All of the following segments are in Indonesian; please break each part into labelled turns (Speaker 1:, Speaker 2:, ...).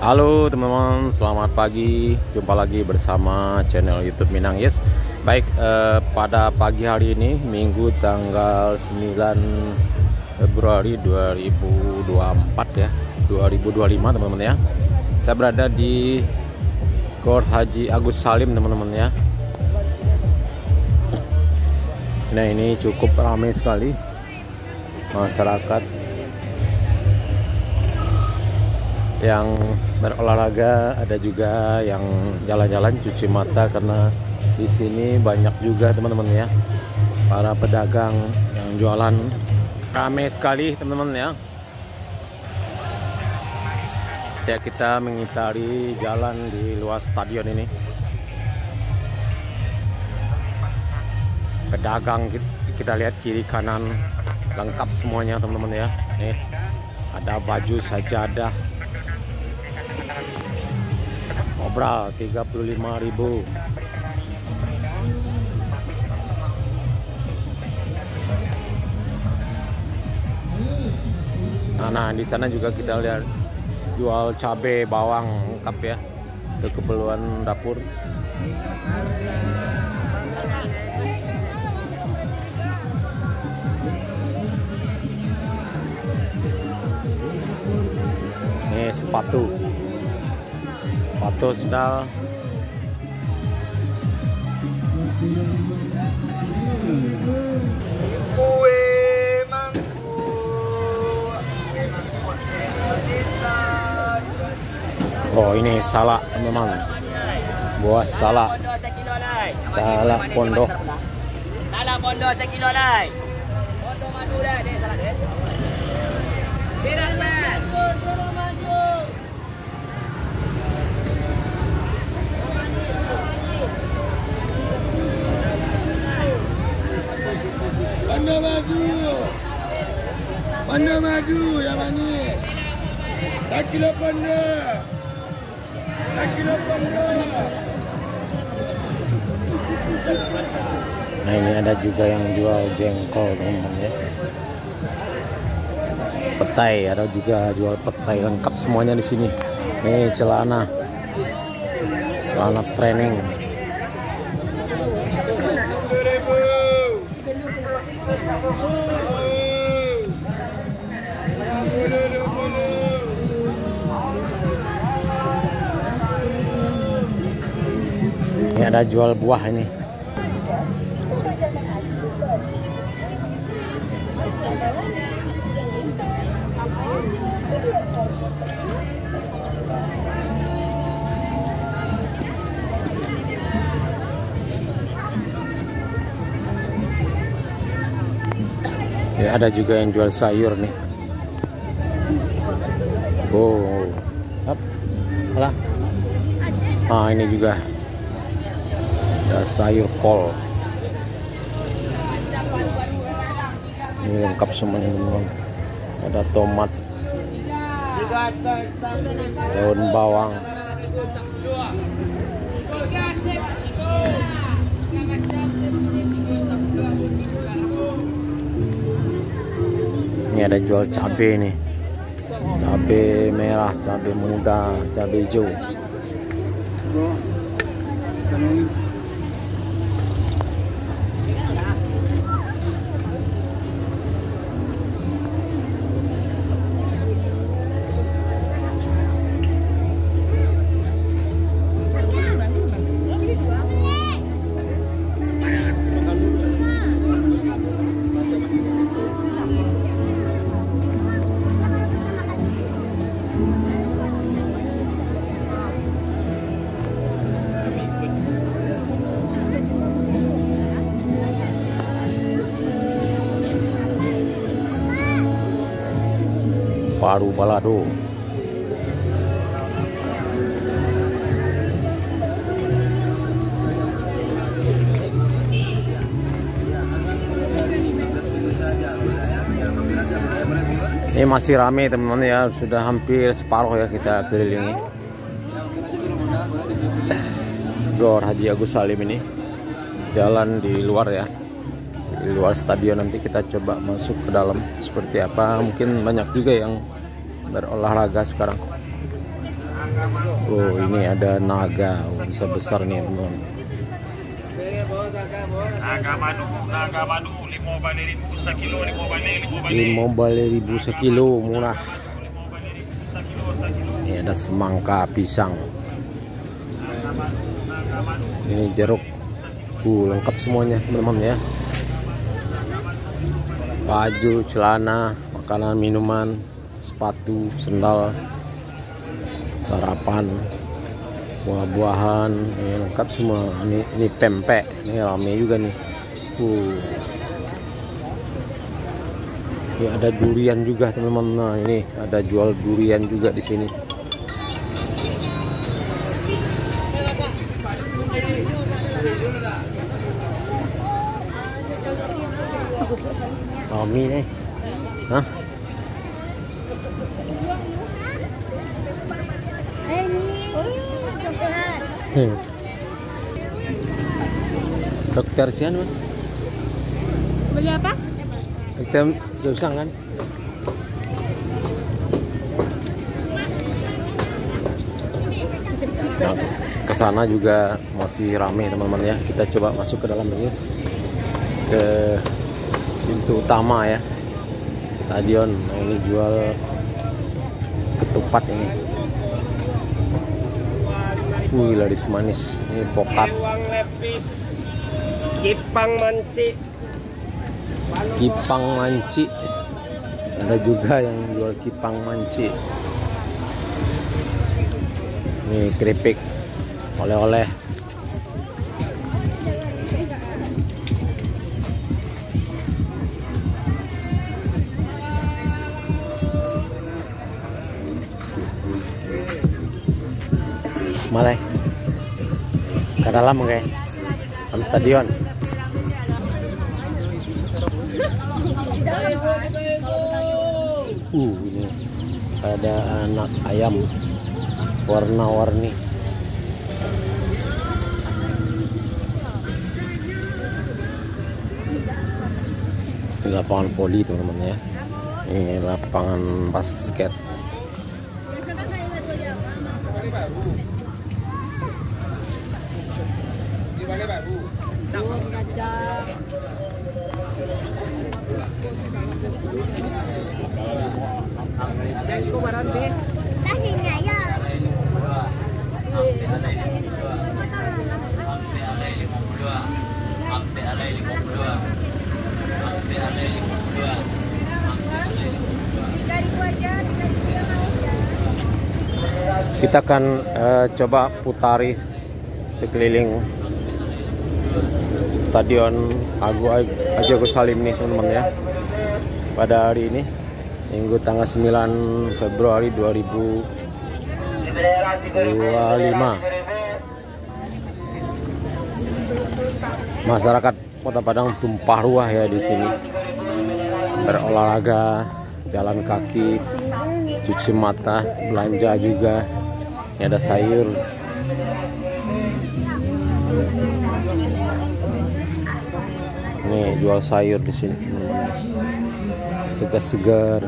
Speaker 1: Halo teman-teman, selamat pagi. Jumpa lagi bersama channel YouTube Minang Yes. Baik, pada pagi hari ini Minggu tanggal 9 Februari 2024 ya, 2025 teman-teman ya. Saya berada di Gor Haji Agus Salim teman-teman ya. Nah, ini cukup ramai sekali masyarakat yang berolahraga, ada juga yang jalan-jalan cuci mata karena di sini banyak juga teman-teman ya para pedagang yang jualan. Ramai sekali teman-teman ya. Ya, kita mengitari jalan di luar stadion ini. Pedagang kita lihat kiri kanan lengkap semuanya teman-teman ya. Nih ada baju sajadah obral 35.000. Nah, di sana juga kita lihat jual cabai, bawang lengkap ya, untuk keperluan dapur. Ini sepatu sendal. Oh, ini salak memang, buah salak pondok.
Speaker 2: Salak pondok 1 kilo lai. Pondok madu dah ni salak dia. Biraman.
Speaker 3: Pondok madu yang manis. 1 kilo pondok. 1 kilo pondok.
Speaker 1: Nah, ini ada juga yang jual jengkol teman-teman ya. Petai, ada juga jual petai lengkap semuanya di sini. Nih celana training. Ini ada jual buah ini. Ya, ada juga yang jual sayur nih. Oh, alah. Ah, ini juga ada sayur kol. Ini lengkap semuanya teman-teman. Ada tomat, daun bawang. Ini ada jual cabai nih, cabai merah, cabai muda, cabai hijau. Paru balado. Ini masih ramai teman-teman ya, sudah hampir separuh ya kita kelilingi Gor Haji Agus Salim ini. Jalan di luar ya, di luar stadion. Nanti kita coba masuk ke dalam seperti apa. Mungkin banyak juga yang berolahraga sekarang. Oh, ini ada naga besar-besar nih, teman.
Speaker 4: Naga madu 5 sekilo,
Speaker 1: 5 sekilo murah. Ini ada semangka pisang. Ini jeruk. Lengkap semuanya, teman-teman ya. Baju, celana, makanan, minuman, sepatu, sendal, sarapan, buah-buahan, ini lengkap semua. Ini pempek, ini rame juga nih. Ini ada durian juga, teman-teman. Nah, ini ada jual durian juga di sini. Rame nih. Hah? Dokter Sian, Mas.
Speaker 5: Beli apa?
Speaker 1: Kita susah kan? Nah, kesana juga masih ramai, teman-teman ya. Kita coba masuk ke dalam ini, ke pintu utama ya, stadion. Nah, ini jual ketupat ini. Laris manis. Ini pokat. Kipang manci. Ada juga yang jual kipang manci. Ini keripik, oleh-oleh. Malay ke dalam kayak dalam stadion. Ini ada anak ayam warna-warni. Ini lapangan voli, teman-teman ya. Ini lapangan basket. Kita akan coba putari sekeliling Stadion Haji Agus Salim nih, teman-teman ya. Pada hari ini Minggu tanggal 9 Februari 2025. Masyarakat Kota Padang tumpah ruah ya di sini. Berolahraga, jalan kaki, cuci mata, belanja juga. Ini ada sayur. Nih jual sayur di sini. Segar-segar.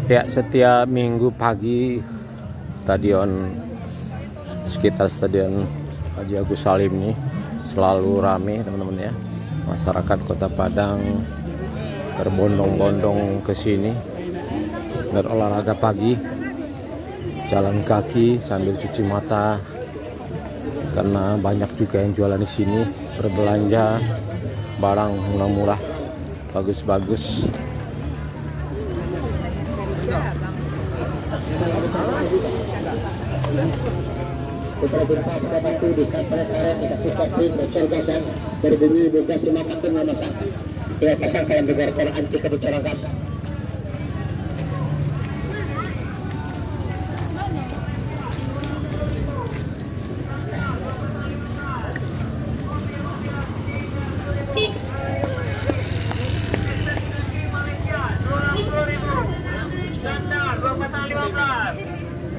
Speaker 1: Ya, setiap minggu pagi sekitar Stadion Haji Agus Salim ini selalu ramai, teman-teman ya. Masyarakat Kota Padang berbondong-bondong ke sini berolahraga pagi, jalan kaki sambil cuci mata, karena banyak juga yang jualan di sini, berbelanja barang murah-murah, bagus-bagus.
Speaker 6: Putra Gunta kita bantu di Kampret Karet dikasih kopi bercergasan berbunyi buka sumakan nomor 1. Dua pasang dalam beberapa anti kebocoran.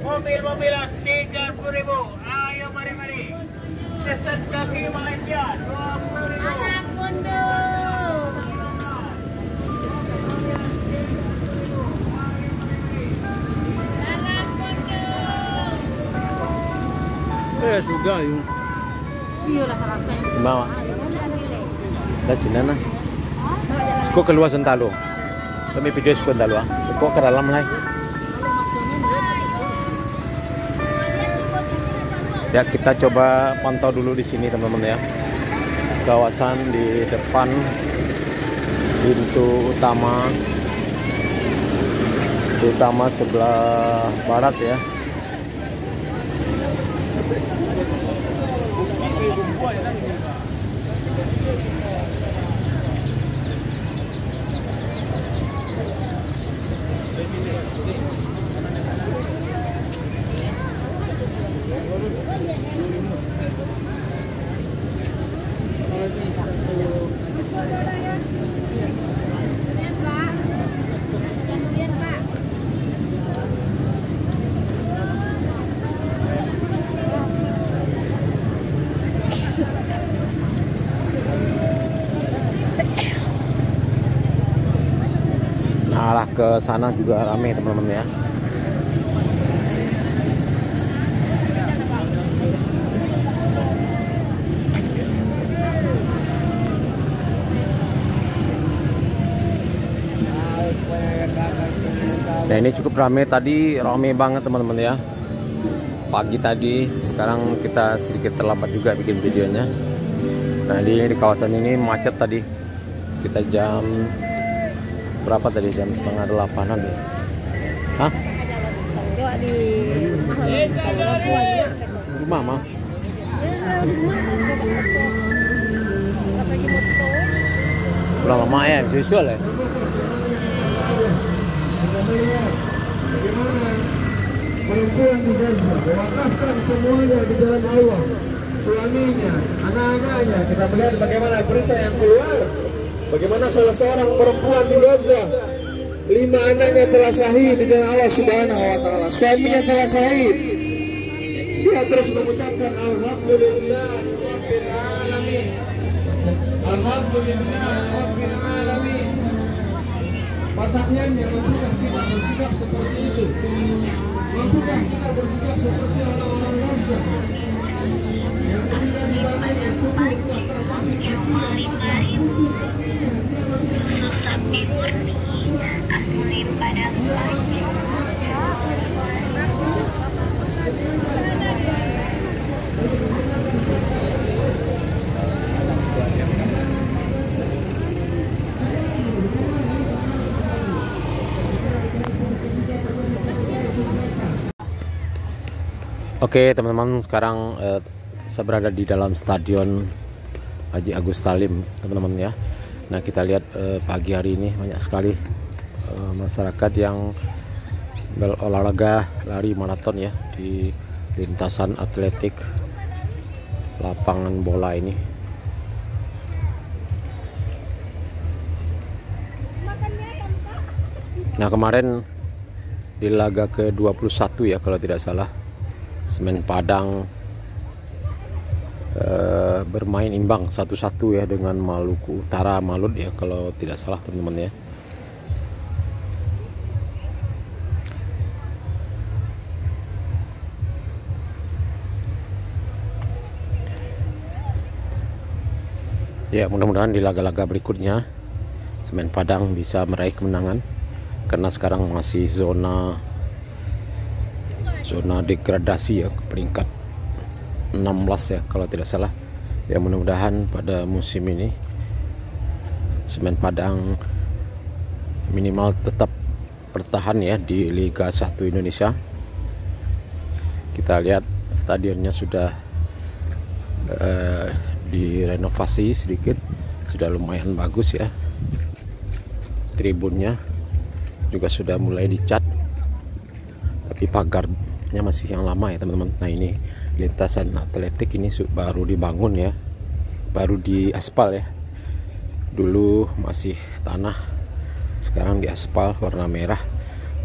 Speaker 4: Mobil-mobilan 30.000. Ayo mari. Seset kaki Malaysia 20.000.
Speaker 5: Anak kondo. Anak kondo.
Speaker 3: Sudah yuk.
Speaker 5: Iya lah sarapnya.
Speaker 1: Bawa. Dah sini na. Sko keluar sentalo. Kami video sko sentalo. Kok ke dalam lah. Ya, kita coba pantau dulu di sini teman-teman ya. Kawasan di depan pintu utama sebelah barat ya. Arah ke sana juga ramai teman-teman ya. Nah, ini cukup ramai tadi, ramai banget teman-teman ya. Pagi tadi, sekarang kita sedikit terlambat juga bikin videonya. Nah, di kawasan ini macet tadi. Kita jam berapa tadi? Jam 7:30-an ya. Hah? Rumah mah? Kurang lama ya, visual ya.
Speaker 3: Bagaimana perempuan di Gaza mewakafkan semuanya di dalam Allah, suaminya, anak-anaknya. Kita melihat bagaimana berita yang keluar, bagaimana salah seorang perempuan di Gaza, 5 anaknya telah syahid di jalan Allah Subhanahu wa Ta'ala, suaminya telah syahid. Dia terus mengucapkan alhamdulillah rabbil alamin, alhamdulillah rabbil alamin. Patahnya mampukah kita bersikap seperti itu? Mampukah kita bersikap seperti orang-orang Gaza yang ketika dibangun tubuh telah terjadi patah putus kakinya, dia masih
Speaker 1: Oke teman-teman, sekarang saya berada di dalam Stadion Haji Agus Salim teman-teman ya. Nah, kita lihat pagi hari ini banyak sekali masyarakat yang berolahraga lari maraton ya di lintasan atletik lapangan bola ini. Nah, kemarin di laga ke-21 ya kalau tidak salah, Semen Padang bermain imbang 1-1 ya dengan Maluku Utara Malut ya kalau tidak salah teman-teman ya. Ya, mudah-mudahan di laga-laga berikutnya Semen Padang bisa meraih kemenangan karena sekarang masih zona degradasi ya, ke peringkat 16 ya kalau tidak salah. Ya, mudah-mudahan pada musim ini Semen Padang minimal tetap bertahan ya di Liga 1 Indonesia. Kita lihat stadionnya sudah direnovasi sedikit, sudah lumayan bagus ya. tribunnya juga sudah mulai dicat, tapi pagarnya masih yang lama ya teman-teman. Nah ini lintasan atletik ini baru dibangun ya, baru di aspal ya. Dulu masih tanah, sekarang di aspal warna merah,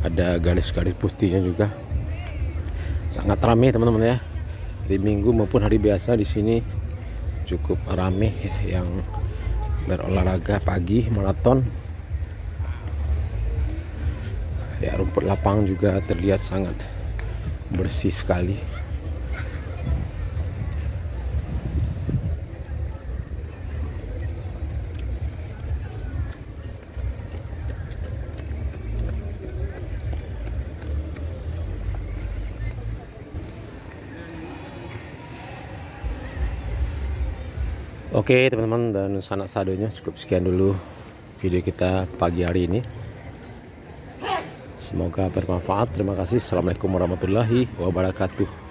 Speaker 1: ada garis-garis putihnya juga. Sangat ramai teman-teman ya, hari Minggu maupun hari biasa di sini cukup ramai ya, yang berolahraga pagi maraton ya. Rumput lapang juga terlihat sangat bersih sekali. Oke teman-teman dan sanak sadonya, cukup sekian dulu video kita pagi hari ini. Semoga bermanfaat. Terima kasih. Assalamualaikum warahmatullahi wabarakatuh.